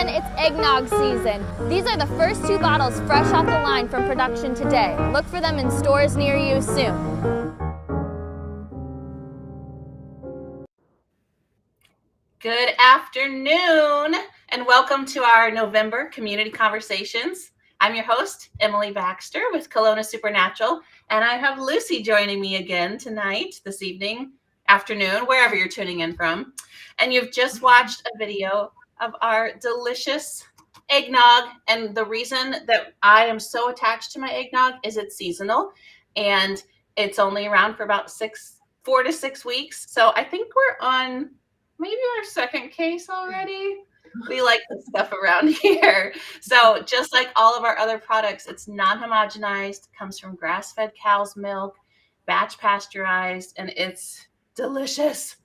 everyone, it's eggnog season. These are the first 2 bottles fresh off the line from production today. Look for them in stores near you soon. Good afternoon and welcome to our November Community Conversations. I'm your host, Emily Baxter with Kelowna Supernatural, and I have Lucy joining me again tonight, this evening, afternoon, wherever you're tuning in from. And you've just watched a video of our delicious eggnog, and the reason that I am so attached to my eggnog is it's seasonal and it's only around for about 4 to 6 weeks. So I think we're on maybe our second case already. We like this stuff around here. So just like all of our other products, it's non-homogenized, comes from grass-fed cow's milk, batch pasteurized, and it's delicious.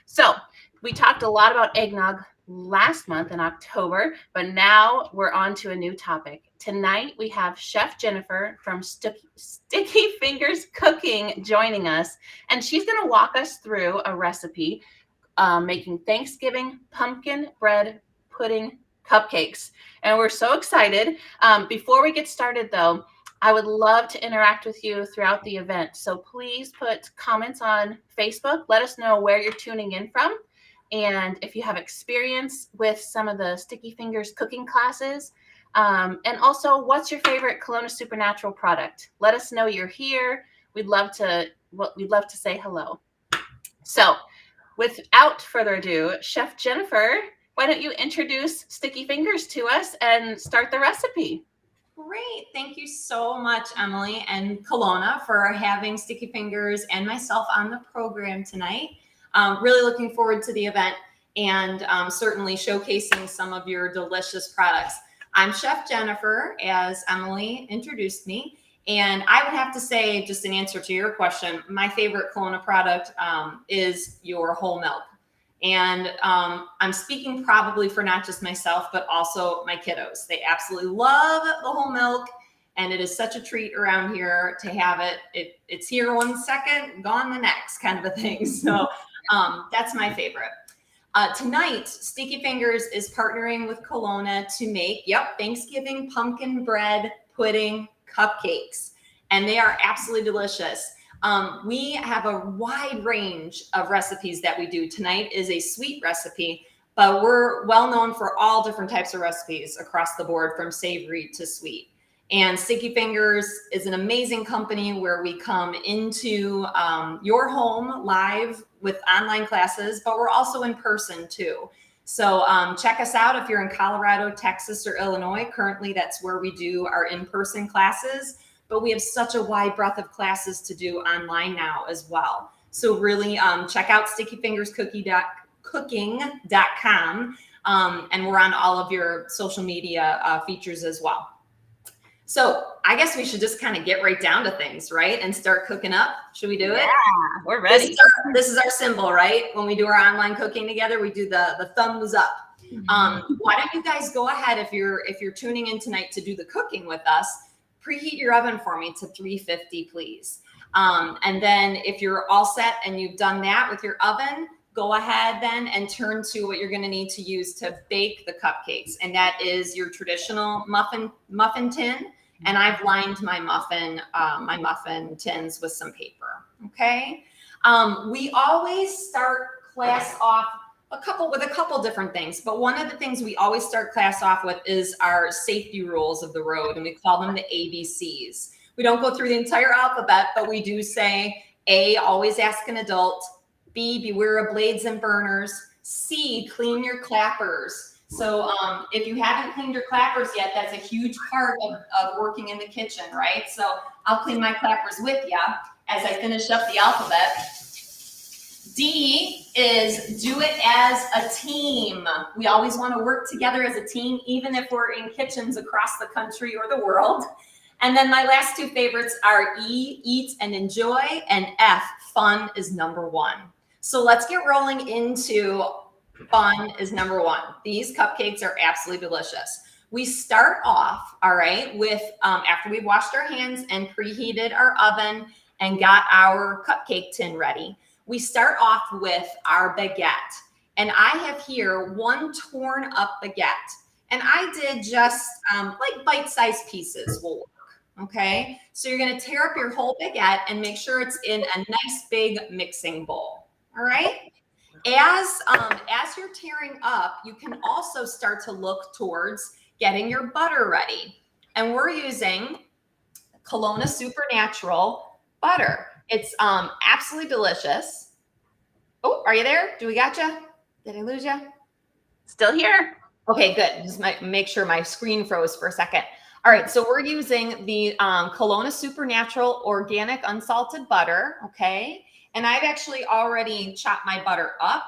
So we talked a lot about eggnog last month in October, but now we're on to a new topic. Tonight we have Chef Jennifer from Sticky Fingers Cooking joining us, and she's going to walk us through a recipe making Thanksgiving pumpkin bread pudding cupcakes. And we're so excited. Before we get started though, I would love to interact with you throughout the event. So please put comments on Facebook. Let us know where you're tuning in from. And if you have experience with some of the Sticky Fingers cooking classes, and also what's your favorite Kelowna Supernatural product? Let us know you're here. We'd love to say hello. So without further ado, Chef Jennifer, why don't you introduce Sticky Fingers to us and start the recipe? Great. Thank you so much, Emily and Kelowna, for having Sticky Fingers and myself on the program tonight. Really looking forward to the event and certainly showcasing some of your delicious products. I'm Chef Jennifer, as Emily introduced me. And I would have to say, just in answer to your question, my favorite Kelowna product is your whole milk. And I'm speaking probably for not just myself, but also my kiddos. They absolutely love the whole milk. And it is such a treat around here to have it. It's here 1 second, gone the next kind of a thing. So that's my favorite. Tonight, Sticky Fingers is partnering with Kelowna to make, Thanksgiving pumpkin bread pudding cupcakes, and they are absolutely delicious. We have a wide range of recipes that we do. Tonight is a sweet recipe, but we're well known for all different types of recipes across the board, from savory to sweet. And Sticky Fingers is an amazing company where we come into your home live with online classes, but we're also in person too. So check us out if you're in Colorado, Texas, or Illinois. Currently, that's where we do our in-person classes, but we have such a wide breadth of classes to do online now as well. So really check out stickyfingerscooking.com, and we're on all of your social media features as well. So I guess we should just kind of get right down to things, right? And start cooking up. Should we do it? Yeah, we're ready. This is our symbol, right? When we do our online cooking together, we do the thumbs up. Why don't you guys go ahead, if you're tuning in tonight to do the cooking with us, preheat your oven for me to 350, please. And then if you're all set and you've done that with your oven, go ahead then and turn to what you're going to need to use to bake the cupcakes. And that is your traditional muffin tin. And I've lined my muffin tins with some paper. Okay. We always start class off with a couple different things, but one of the things we always start class off with is our safety rules of the road, and we call them the ABCs. We don't go through the entire alphabet, but we do say A, always ask an adult; B, beware of blades and burners; C, clean your clappers. So if you haven't cleaned your clappers yet, that's a huge part of working in the kitchen, right? So I'll clean my clappers with you as I finish up the alphabet. D is do it as a team. We always want to work together as a team, even if we're in kitchens across the country or the world. And then my last 2 favorites are E, eat and enjoy, and F, fun is number 1. So let's get rolling into fun is number 1. These cupcakes are absolutely delicious. We start off, all right, with after we've washed our hands and preheated our oven and got our cupcake tin ready, we start off with our baguette. And I have here 1 torn up baguette. And I did just like bite-sized pieces will work, okay? So you're gonna tear up your whole baguette and make sure it's in a nice big mixing bowl, all right? As you're tearing up, you can also start to look towards getting your butter ready. And we're using Kelowna Supernatural butter. It's absolutely delicious. Oh, are you there? Do we got you? Did I lose you? Still here. Okay, good. Just make sure my screen froze for a second. All right, so we're using the Kelowna Supernatural organic unsalted butter, okay? And I've actually already chopped my butter up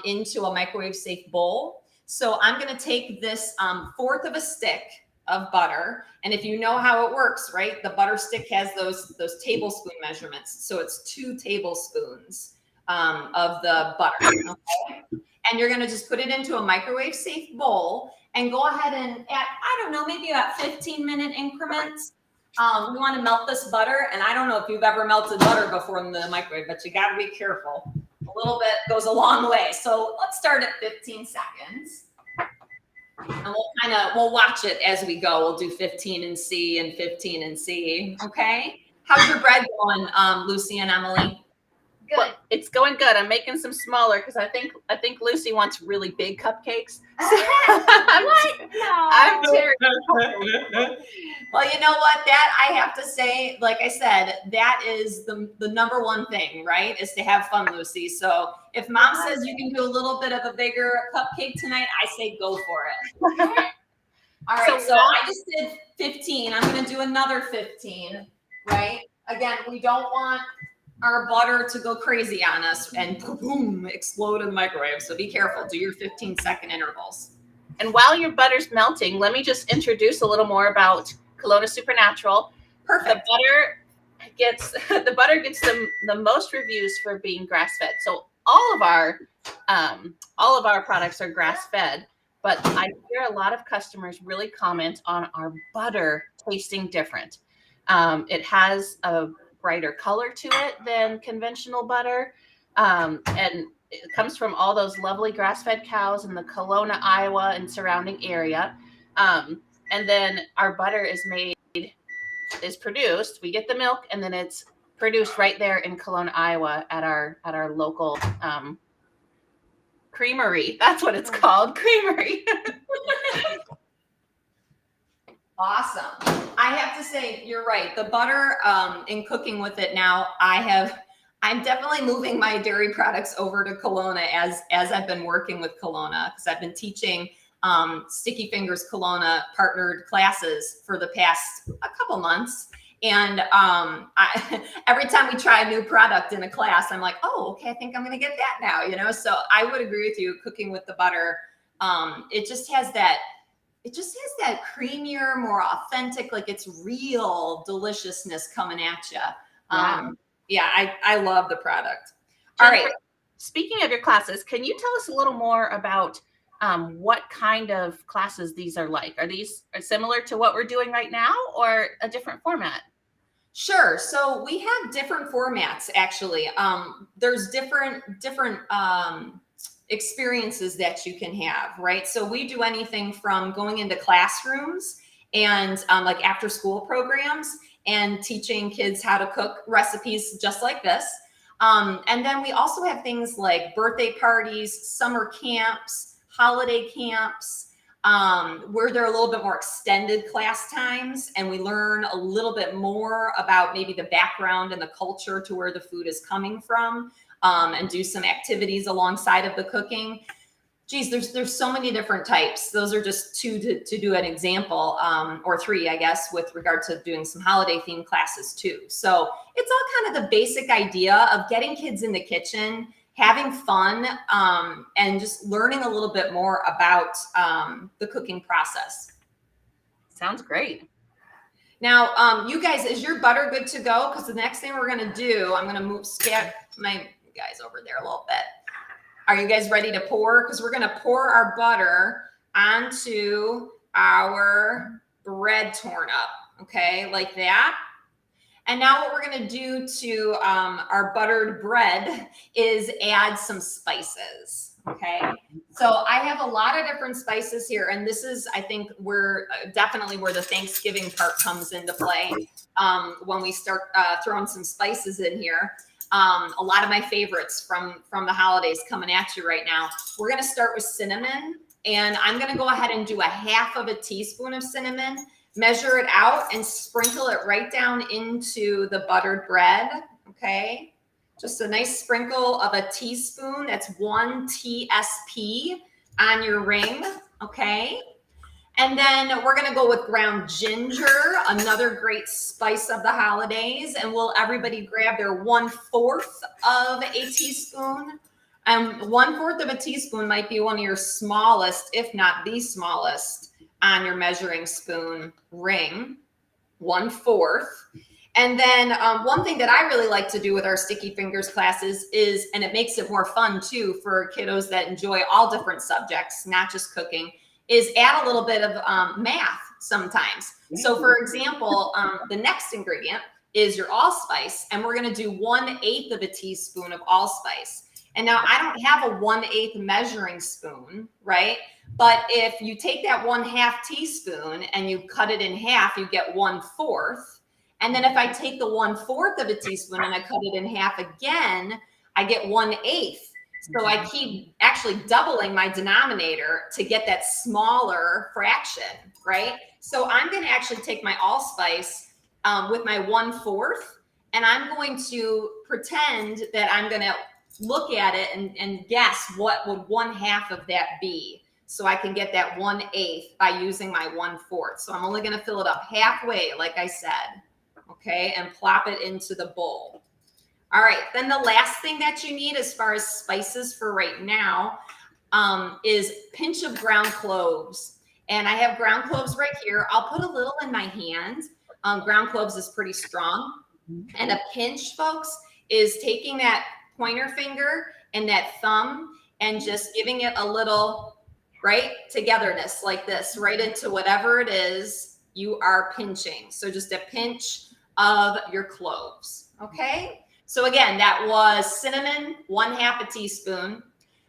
into a microwave safe bowl. So I'm gonna take this fourth of a stick of butter. And if you know how it works, right? The butter stick has those tablespoon measurements. So it's 2 tablespoons of the butter, okay? And you're gonna just put it into a microwave safe bowl and go ahead and at, I don't know, maybe about 15-minute increments. We wanna melt this butter. And I don't know if you've ever melted butter before in the microwave, but you gotta be careful. A little bit goes a long way. So let's start at 15 seconds. And we'll watch it as we go. We'll do 15 and C and 15 and C, okay? How's your bread going, Lucy and Emily? Good. Well, it's going good. I'm making some smaller because I think Lucy wants really big cupcakes. What? No. I'm tearing. Well, you know what? That I have to say, like I said, that is the number one thing, right? Is to have fun, Lucy. So if mom says you can do a little bit of a bigger cupcake tonight, I say go for it. All right. So I just did 15. I'm going to do another 15, right? Again, we don't want our butter to go crazy on us and boom, explode in the microwave. So be careful. Do your 15-second intervals. And while your butter's melting, let me just introduce a little more about Kelowna Supernatural. Perfect. The butter gets the most reviews for being grass-fed. So all of our products are grass-fed, but I hear a lot of customers really comment on our butter tasting different. It has a brighter color to it than conventional butter. And it comes from all those lovely grass-fed cows in the Kelowna, Iowa and surrounding area. And then our butter is produced. We get the milk and then it's produced right there in Kelowna, Iowa at our local creamery. That's what it's called, creamery. Awesome. I have to say, you're right. The butter, in cooking with it now, I'm definitely moving my dairy products over to Kelowna as I've been working with Kelowna, because I've been teaching Sticky Fingers Kelowna partnered classes for the past a couple months. And every time we try a new product in a class, I'm like, oh, okay, I think I'm going to get that now, you know? So I would agree with you, cooking with the butter. It just has that creamier, more authentic, like it's real deliciousness coming at you. Yeah, I love the product. All right. Speaking of your classes, can you tell us a little more about what kind of classes these are like? Are these similar to what we're doing right now or a different format? Sure. So we have different formats, actually. There's different experiences that you can have, right? So we do anything from going into classrooms and like after school programs and teaching kids how to cook recipes just like this. And then we also have things like birthday parties, summer camps, holiday camps, where they're a little bit more extended class times, and we learn a little bit more about maybe the background and the culture to where the food is coming from, and do some activities alongside of the cooking. Geez, there's so many different types. Those are just two to do an example, or three, I guess, with regard to doing some holiday themed classes too. So it's all kind of the basic idea of getting kids in the kitchen, having fun, and just learning a little bit more about the cooking process. Sounds great. Now, you guys, is your butter good to go? Because the next thing we're going to do, I'm going to scat my guys over there a little bit. Are you guys ready to pour? Because we're going to pour our butter onto our bread torn up, okay, like that. And now what we're going to do to our buttered bread is add some spices, Okay, so I have a lot of different spices here, and this is, I think, where definitely where the Thanksgiving part comes into play. When we start throwing some spices in here, a lot of my favorites from the holidays coming at you right now. We're gonna start with cinnamon, and I'm gonna go ahead and do a half of a teaspoon of cinnamon, measure it out, and sprinkle it right down into the buttered bread. Okay. Just a nice sprinkle of a teaspoon. That's 1 TSP on your ring, okay? And then we're gonna go with ground ginger, another great spice of the holidays. And will everybody grab their 1/4 of a teaspoon? 1/4 of a teaspoon might be one of your smallest, if not the smallest, on your measuring spoon ring, 1/4. And then one thing that I really like to do with our Sticky Fingers classes is, and it makes it more fun too for kiddos that enjoy all different subjects, not just cooking, is add a little bit of math sometimes. So for example, the next ingredient is your allspice, and we're gonna do 1/8 of a teaspoon of allspice. And now I don't have a 1/8 measuring spoon, right? But if you take that 1/2 teaspoon and you cut it in half, you get 1/4. And then if I take the 1/4 of a teaspoon and I cut it in half again, I get 1/8. So I keep actually doubling my denominator to get that smaller fraction, right? So I'm going to actually take my allspice with my 1/4, and I'm going to pretend that I'm going to look at it and guess what would 1/2 of that be. So I can get that 1/8 by using my 1/4. So I'm only going to fill it up halfway, like I said. Okay, and plop it into the bowl. All right, then the last thing that you need as far as spices for right now is pinch of ground cloves. And I have ground cloves right here. I'll put a little in my hand. Ground cloves is pretty strong. And a pinch, folks, is taking that pointer finger and that thumb and just giving it a little, right, togetherness like this, right into whatever it is you are pinching. So just a pinch of your cloves, okay? So again, that was cinnamon, 1/2 a teaspoon,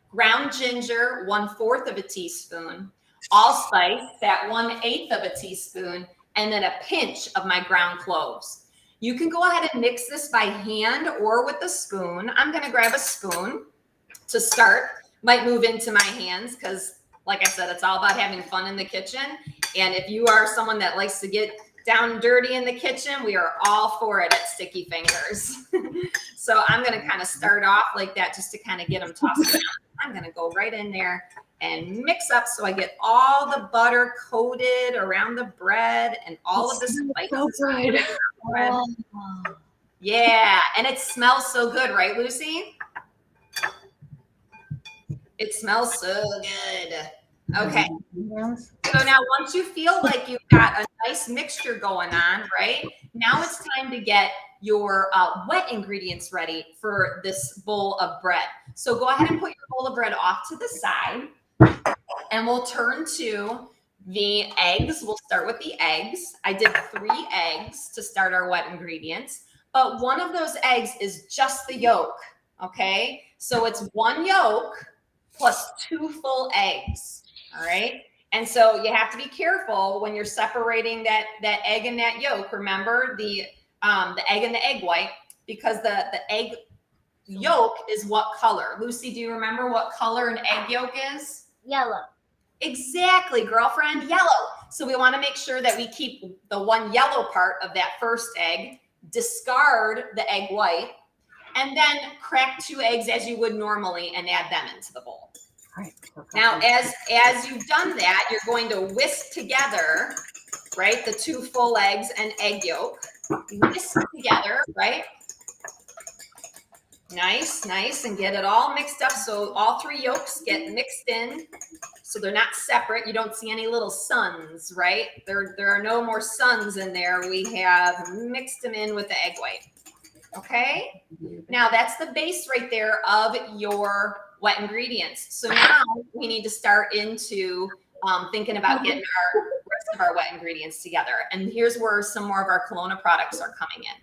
ground ginger, 1/4 of a teaspoon, allspice, that 1/8 of a teaspoon, and then a pinch of my ground cloves. You can go ahead and mix this by hand or with a spoon. I'm gonna grab a spoon to start. Might move into my hands because, like I said, it's all about having fun in the kitchen. And if you are someone that likes to get down dirty in the kitchen, we are all for it at Sticky Fingers. So I'm going to kind of start off like that just to kind of get them tossed around. I'm going to go right in there and mix up so I get all the butter coated around the bread and all of the spices. So good. Yeah, and it smells so good, right, Lucy? It smells so good. Okay. So now once you feel like you've got a nice mixture going on, right? Now it's time to get your wet ingredients ready for this bowl of bread. So go ahead and put your bowl of bread off to the side, and we'll turn to the eggs. We'll start with the eggs. I did 3 eggs to start our wet ingredients, but one of those eggs is just the yolk, okay? So it's 1 yolk plus 2 full eggs. All right. And so you have to be careful when you're separating that egg and that yolk. Remember the egg and the egg white, because the egg yolk is what color? Lucy, do you remember what color an egg yolk is? Yellow. Exactly, girlfriend, yellow. So we want to make sure that we keep the 1 yellow part of that first egg, discard the egg white, and then crack 2 eggs as you would normally and add them into the bowl. Now, as you've done that, you're going to whisk together, right, the 2 full eggs and egg yolk. Whisk together, right? Nice, nice, and get it all mixed up so all 3 yolks get mixed in, so they're not separate. You don't see any little suns, right? There are no more suns in there. We have mixed them in with the egg white. Okay, now that's the base right there of your wet ingredients. So now we need to start into thinking about getting our rest of our wet ingredients together. And here's where some more of our Kelowna products are coming in.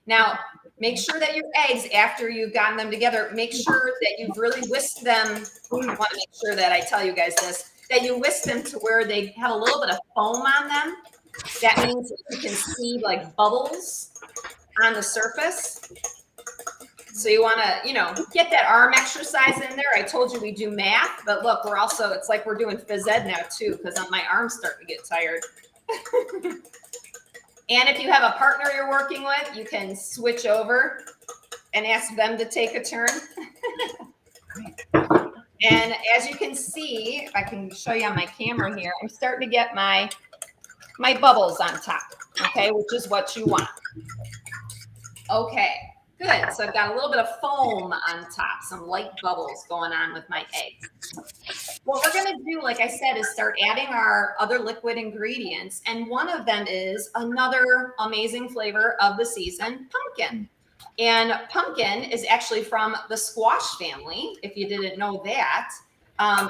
Now, Make sure that your eggs, after you've gotten them together, make sure that you've really whisked them. I want to make sure that I tell you guys this, that you whisk them to where they have a little bit of foam on them. That means that you can see like bubbles on the surface. So you want to, get that arm exercise in there. I told you we do math, but look, it's like we're doing phys ed now too, because my arm's starting to get tired. And if you have a partner you're working with, you can switch over and ask them to take a turn. And as you can see, if I can show you on my camera here, I'm starting to get my bubbles on top, okay, which is what you want. Okay, good. So I've got a little bit of foam on top, some light bubbles going on with my eggs. What we're going to do, like I said, is start adding our other liquid ingredients. And one of them is another amazing flavor of the season, pumpkin. And pumpkin is actually from the squash family, if you didn't know that.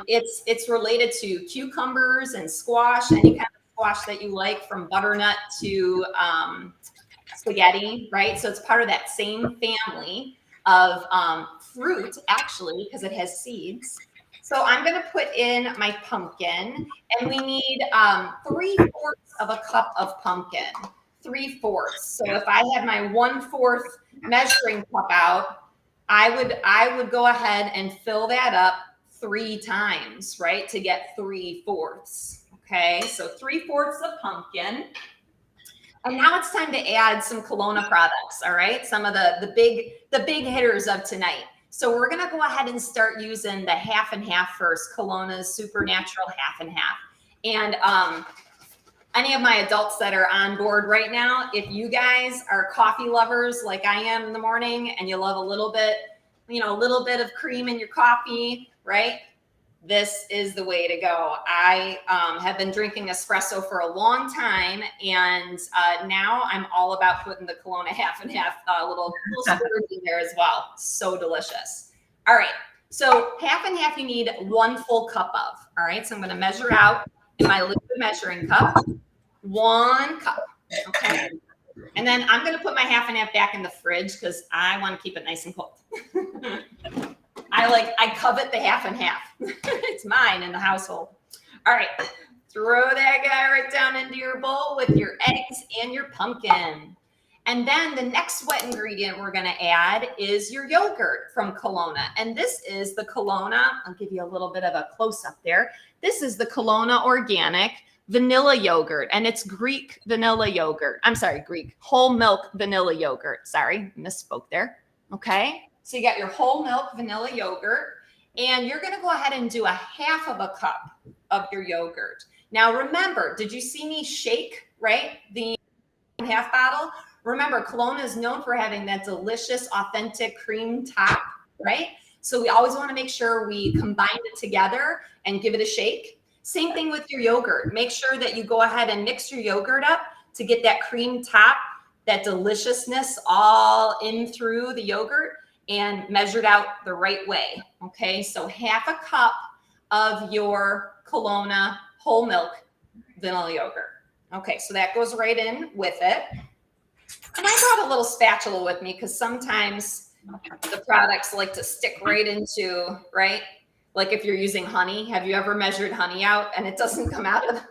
It's related to cucumbers and squash, any kind of squash that you like, from butternut to spaghetti, right? So it's part of that same family of fruit, actually, because it has seeds. So I'm going to put in my pumpkin, and we need 3/4 of a cup of pumpkin. 3/4. So if I had my 1/4 measuring cup out, I would go ahead and fill that up 3 times, right, to get 3/4. Okay, so 3/4 of pumpkin. And now it's time to add some Kelowna products. All right, some of the big hitters of tonight. So we're going to go ahead and start using the half and half first, Kelowna's Supernatural half and half. And any of my adults that are on board right now, if you guys are coffee lovers like I am in the morning, and you love a little bit of cream in your coffee, right? This is the way to go. I have been drinking espresso for a long time, and now I'm all about putting the Kelowna half and half, little squirt in there as well. So delicious. All right, so half and half you need 1 full cup of. All right, so I'm going to measure out in my liquid measuring cup, 1 cup. Okay, and then I'm going to put my half and half back in the fridge because I want to keep it nice and cold. I covet the half and half. It's mine in the household. All right, throw that guy right down into your bowl with your eggs and your pumpkin. And then the next wet ingredient we're going to add is your yogurt from Kelowna. And this is the Kelowna, I'll give you a little bit of a close-up there. This is the Kelowna Organic Vanilla Yogurt, and it's Greek vanilla yogurt. I'm sorry, Greek whole milk vanilla yogurt. Sorry, misspoke there. Okay. So you got your whole milk vanilla yogurt, and you're going to go ahead and do 1/2 of a cup of your yogurt. Now, remember, did you see me shake, right? The half bottle. Remember, Kelowna is known for having that delicious, authentic cream top, right? So we always want to make sure we combine it together and give it a shake. Same thing with your yogurt. Make sure that you go ahead and mix your yogurt up to get that cream top, that deliciousness all in through the yogurt, and measured out the right way. Okay, so 1/2 cup of your Kelowna whole milk vanilla yogurt. Okay, so that goes right in with it. And I brought a little spatula with me because sometimes the products like to stick right into, right? Like if you're using honey, have you ever measured honey out and it doesn't come out of,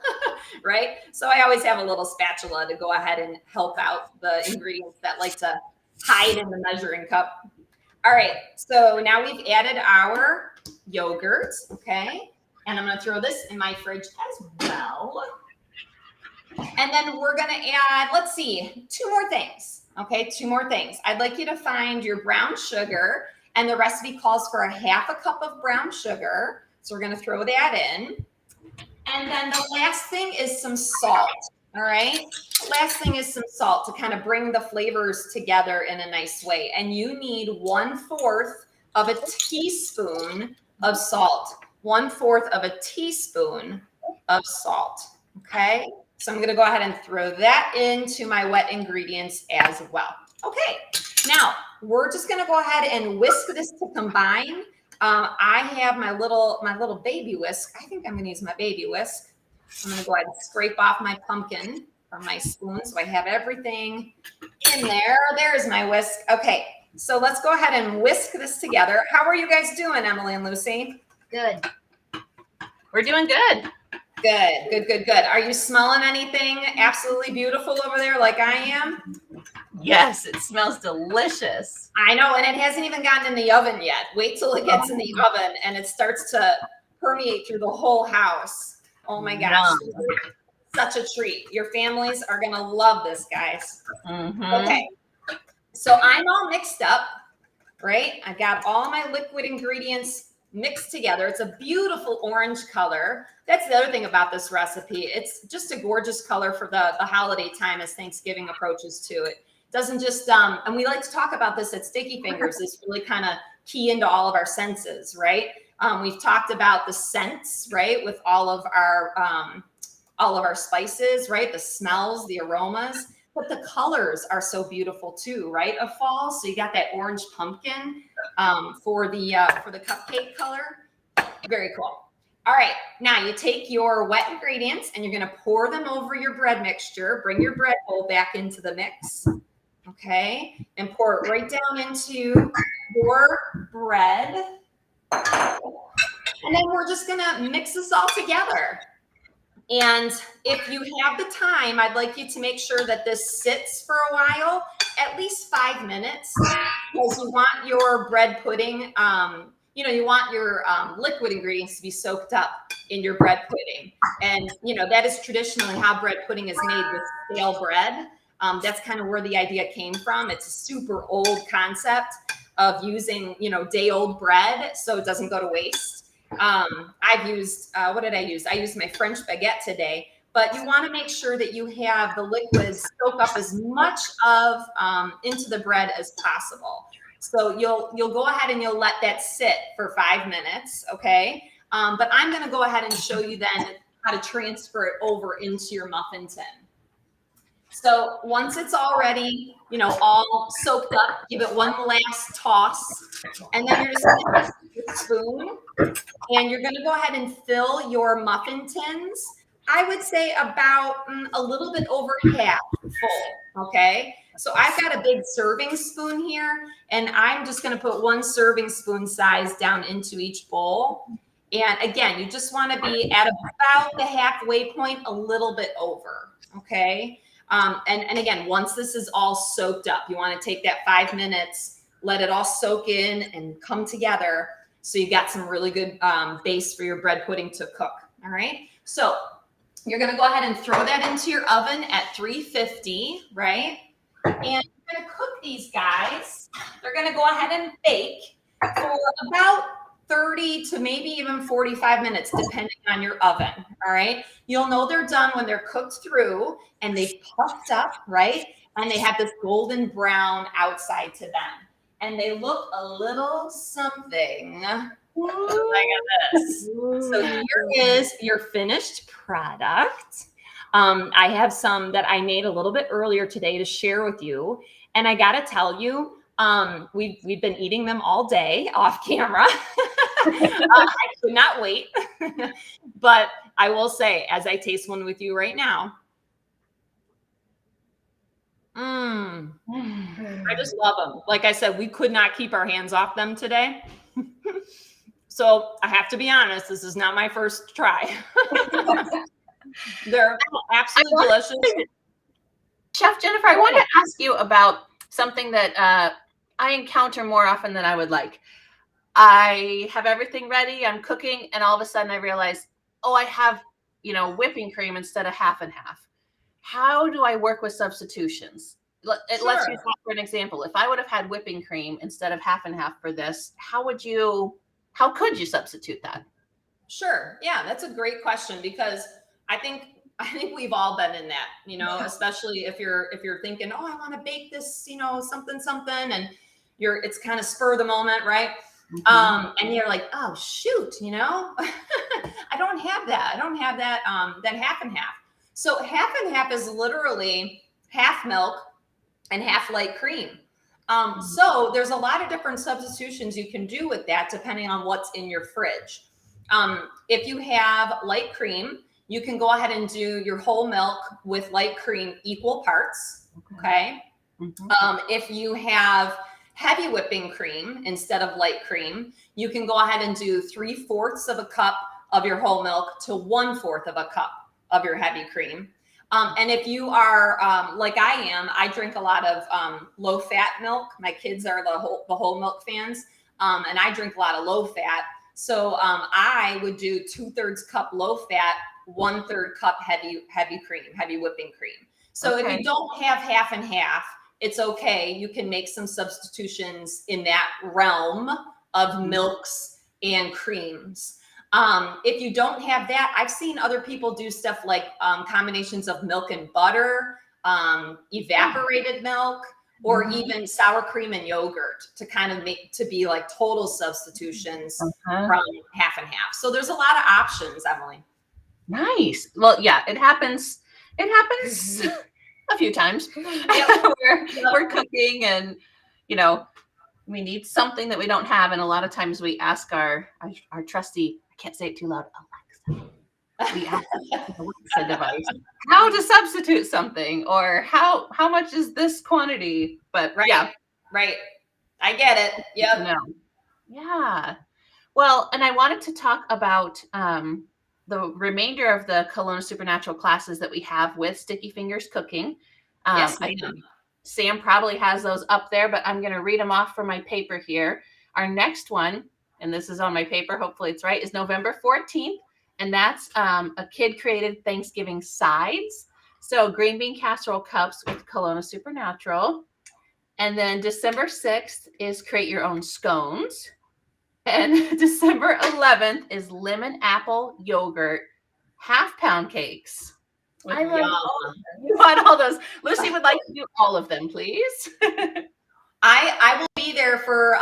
right? So I always have a little spatula to go ahead and help out the ingredients that like to hide in the measuring cup. All right, so now we've added our yogurt, okay? And I'm gonna throw this in my fridge as well. And then we're gonna add, let's see, 2 more things, okay? 2 more things. I'd like you to find your brown sugar, and the recipe calls for 1/2 cup of brown sugar. So we're gonna throw that in. And then the last thing is some salt, all right? Last thing is some salt to kind of bring the flavors together in a nice way. And you need 1/4 of a teaspoon of salt. 1/4 of a teaspoon of salt, okay? So I'm gonna go ahead and throw that into my wet ingredients as well. Okay, now we're just gonna go ahead and whisk this to combine. I have my little baby whisk. I think I'm gonna use my baby whisk. I'm gonna go ahead and scrape off my pumpkin from my spoon. So I have everything in there. There's my whisk. Okay, so let's go ahead and whisk this together. How are you guys doing, Emily and Lucy? Good. We're doing good. Good. Are you smelling anything absolutely beautiful over there like I am? Yes, it smells delicious. I know, and it hasn't even gotten in the oven yet. Wait till it gets in the oven and it starts to permeate through the whole house. Oh my gosh. Such a treat. Your families are going to love this, guys. Okay. So I'm all mixed up, right? I got all my liquid ingredients mixed together. It's a beautiful orange color. That's the other thing about this recipe. It's just a gorgeous color for the holiday time as Thanksgiving approaches too. It doesn't just, and we like to talk about this at Sticky Fingers, is really kind of key into all of our senses, right? We've talked about the scents, right? With all of our spices, right? The smells, the aromas, but the colors are so beautiful too, right? Of fall. So you got that orange pumpkin for the cupcake color. Very cool. All right, now you take your wet ingredients and you're gonna pour them over your bread mixture. Bring your bread bowl back into the mix, okay? And pour it right down into your bread. And then we're just gonna mix this all together. And if you have the time, I'd like you to make sure that this sits for a while, at least 5 minutes, because you want your bread pudding, you want your liquid ingredients to be soaked up in your bread pudding. And, that is traditionally how bread pudding is made, with stale bread. That's kind of where the idea came from. It's a super old concept of using, day-old bread so it doesn't go to waste. I've used, what did I use? I used my French baguette today, but you want to make sure that you have the liquids soak up as much of into the bread as possible. So you'll go ahead and you'll let that sit for 5 minutes, okay? But I'm going to go ahead and show you then how to transfer it over into your muffin tin. So once it's already, all soaked up, give it one last toss, and then you're just going to take a spoon, and you're going to go ahead and fill your muffin tins. I would say about a little bit over half full, okay? So I've got a big serving spoon here, and I'm just going to put 1 serving spoon size down into each bowl. And again, you just want to be at about the halfway point, a little bit over, okay? And again, once this is all soaked up, you want to take that 5 minutes, let it all soak in and come together, so you got some really good base for your bread pudding to cook. All right. So you're going to go ahead and throw that into your oven at 350, right? And you're going to cook these guys. They're going to go ahead and bake for about 30 to maybe even 45 minutes, depending on your oven. All right. You'll know they're done when they're cooked through and they've puffed up, right? And they have this golden brown outside to them. And they look a little something like this. So here is your finished product. I have some that I made a little bit earlier today to share with you. And I got to tell you, we've been eating them all day off camera. I could not wait. But I will say, as I taste one with you right now, I just love them. Like I said, we could not keep our hands off them today. So I have to be honest, this is not my first try. They're absolutely delicious. Chef Jennifer, I wanted to ask you about something that I encounter more often than I would like. I have everything ready, I'm cooking, and all of a sudden I realize, oh, I have, whipping cream instead of half and half. How do I work with substitutions? Let's use that for an example. If I would have had whipping cream instead of half and half for this, how could you substitute that? Sure. Yeah, that's a great question, because I think we've all been in that, especially if you're thinking, oh, I want to bake this, something, and it's kind of spur of the moment, right? And you're like, oh shoot, I don't have that. I don't have that half and half. So half and half is literally half milk and half light cream. So there's a lot of different substitutions you can do with that, depending on what's in your fridge. If you have light cream, you can go ahead and do your whole milk with light cream equal parts. Okay. If you have heavy whipping cream instead of light cream, you can go ahead and do 3/4 of a cup of your whole milk to 1/4 of a cup of your heavy cream. And if you are like I am, I drink a lot of low fat milk. My kids are the whole milk fans, and I drink a lot of low fat. So I would do 2/3 cup low fat, 1/3 cup heavy cream, heavy whipping cream. So if you don't have half and half, it's okay. You can make some substitutions in that realm of milks and creams. If you don't have that, I've seen other people do stuff like combinations of milk and butter, evaporated milk, or even sour cream and yogurt to kind of make to be like total substitutions from half and half. So there's a lot of options, Emily. Nice. Well, yeah, it happens a few times. We're cooking and, you know, we need something that we don't have. And a lot of times we ask our trusty, I can't say it too loud, Alexa. We ask the Alexa device how to substitute something or how much is this quantity? But Right. I get it. Yep. No. Yeah. Well, and I wanted to talk about the remainder of the Kelowna Supernatural classes that we have with Sticky Fingers Cooking. Yes, I think Sam probably has those up there, but I'm going to read them off from my paper here. Our next one, and this is on my paper, hopefully it's right, is November 14th. And that's a kid-created Thanksgiving sides. So green bean casserole cups with Kelowna Supernatural. And then December 6th is create your own scones. And December 11th is lemon apple yogurt half-pound cakes. I love all of them. You want all those. Lucy would like to do all of them, please. I will be there for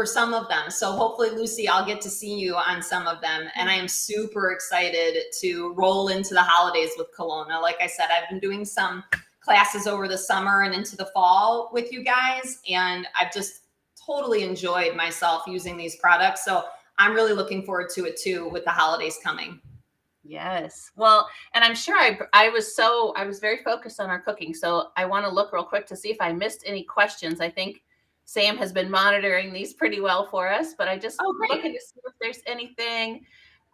some of them. So hopefully, Lucy, I'll get to see you on some of them. And I am super excited to roll into the holidays with Kelowna. Like I said, I've been doing some classes over the summer and into the fall with you guys. And I've just totally enjoyed myself using these products. So I'm really looking forward to it too with the holidays coming. Yes. Well, and I'm sure I was very focused on our cooking. So I want to look real quick to see if I missed any questions. I think Sam has been monitoring these pretty well for us, but I just looking to see if there's anything.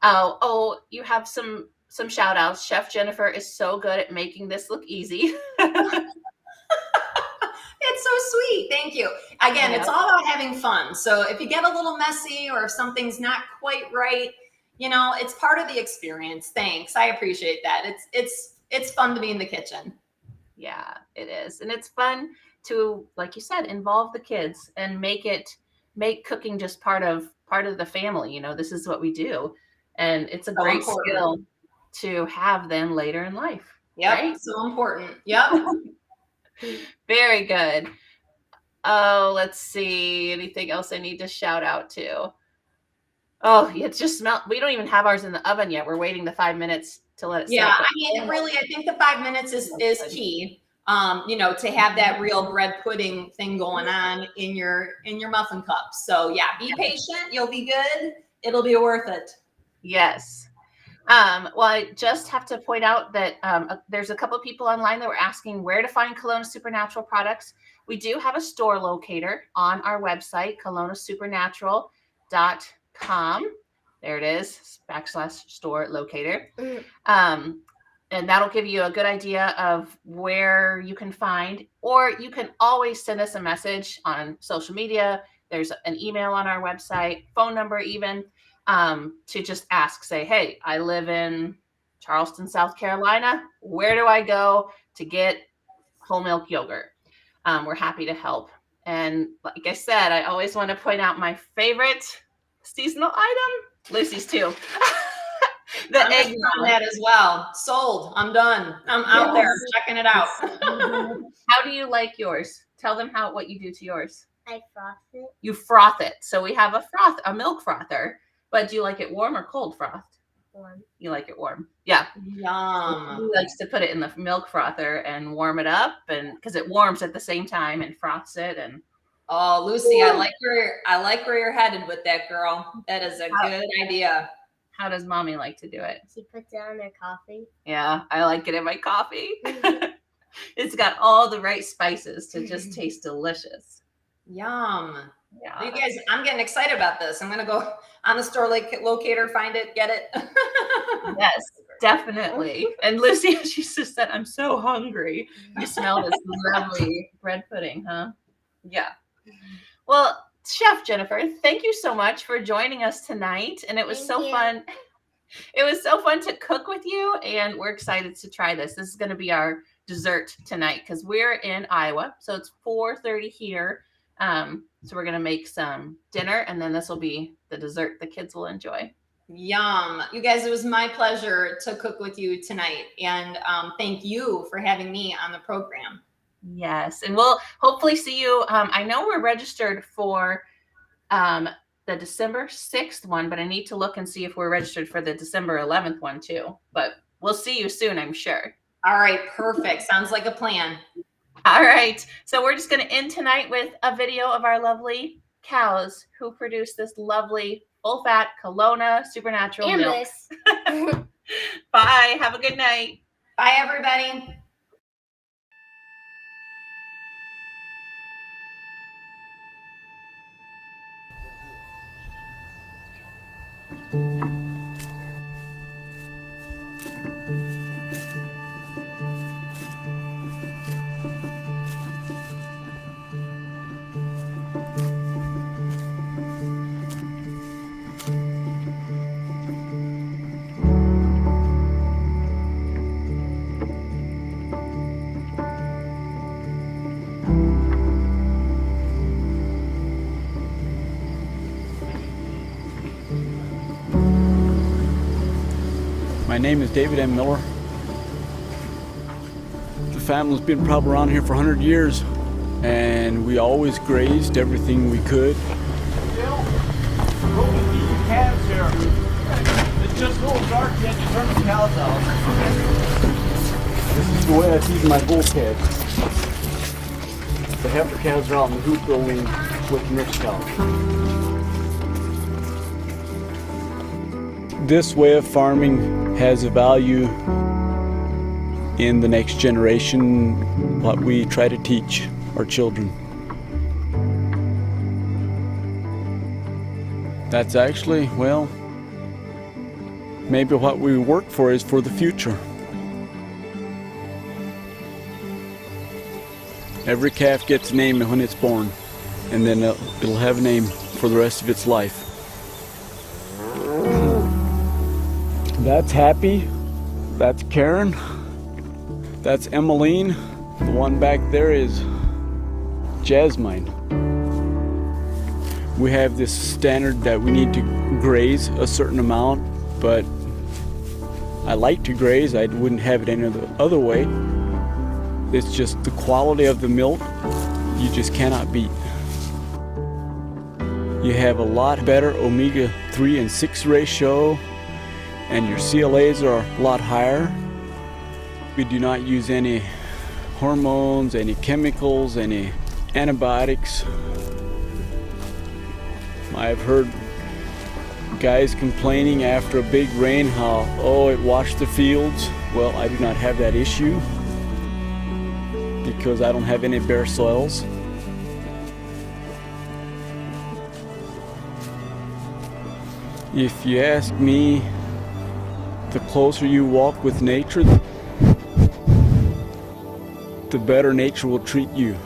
Oh, you have some shout outs. Chef Jennifer is so good at making this look easy. It's so sweet. Thank you. Again, It's all about having fun. So if you get a little messy or if something's not quite right, you know, it's part of the experience. Thanks. I appreciate that. It's fun to be in the kitchen. Yeah, it is. And it's fun to, like you said, involve the kids and make cooking just part of the family. You know, this is what we do. And it's a great skill to have then later in life. Yep. Right? So important. Yep. Very good. Oh, let's see. Anything else I need to shout out to? Oh, it just smelled. We don't even have ours in the oven yet. We're waiting the 5 minutes to let it sit. Yeah, I mean, I think the 5 minutes is key. You know, to have that real bread pudding thing going on in your muffin cup. So yeah, be patient. You'll be good. It'll be worth it. Yes. Well, I just have to point out that there's a couple of people online that were asking where to find Kelowna Supernatural products. We do have a store locator on our website, KelownaSupernatural.com. There it is, /store locator. And that'll give you a good idea of where you can find, or you can always send us a message on social media. There's an email on our website, phone number even, to just ask, say, hey, I live in Charleston, South Carolina. Where do I go to get whole milk yogurt? We're happy to help. And like I said, I always want to point out my favorite seasonal item, Lucy's too. The egg on that as well. Sold. I'm done. I'm out there checking it out. How do you like yours? Tell them what you do to yours. I froth it. You froth it. So we have a milk frother. But do you like it warm or cold frothed? Warm. You like it warm. Yeah. Yum. He likes to put it in the milk frother and warm it up, and because it warms at the same time and froths it. And oh, Lucy, I like where you're headed with that, girl. That is a good idea. How does mommy like to do it? She puts it on her coffee. Yeah, I like it in my coffee. It's got all the right spices to just taste delicious. Yum. Yeah. You guys, I'm getting excited about this. I'm going to go on the store locator, find it, get it. Yes, definitely. And Lucy, she just said, I'm so hungry. You smell this lovely bread pudding, huh? Yeah. Well, Chef Jennifer, thank you so much for joining us tonight. And it was so fun. It was so fun to cook with you. And we're excited to try this. This is going to be our dessert tonight because we're in Iowa. So it's 4:30 here. So we're going to make some dinner, and then this will be the dessert the kids will enjoy. Yum. You guys, it was my pleasure to cook with you tonight. And thank you for having me on the program. Yes. And we'll hopefully see you. I know we're registered for the December 6th one, but I need to look and see if we're registered for the December 11th one too. But we'll see you soon, I'm sure. All right. Perfect. Sounds like a plan. All right. So we're just going to end tonight with a video of our lovely cows who produce this lovely full-fat Kelowna Supernatural milk. Bye. Have a good night. Bye, everybody. My name is David M. Miller. The family's been probably around here for 100 years, and we always grazed everything we could. Calves here. It's just a little dark yet you turn the cows out. This is the way I feed my bull calves. The heifer calves are out in the hoop building with the mixed cows. This way of farming has a value in the next generation, what we try to teach our children. That's actually, well, maybe what we work for is for the future. Every calf gets a name when it's born, and then it'll have a name for the rest of its life. That's Happy, that's Karen, that's Emmeline, the one back there is Jasmine. We have this standard that we need to graze a certain amount, but I like to graze, I wouldn't have it any other way. It's just the quality of the milk you just cannot beat. You have a lot better omega-3 and 6 ratio, and your CLAs are a lot higher. We do not use any hormones, any chemicals, any antibiotics. I've heard guys complaining after a big rain how, oh, it washed the fields. Well, I do not have that issue because I don't have any bare soils. If you ask me, the closer you walk with nature, the better nature will treat you.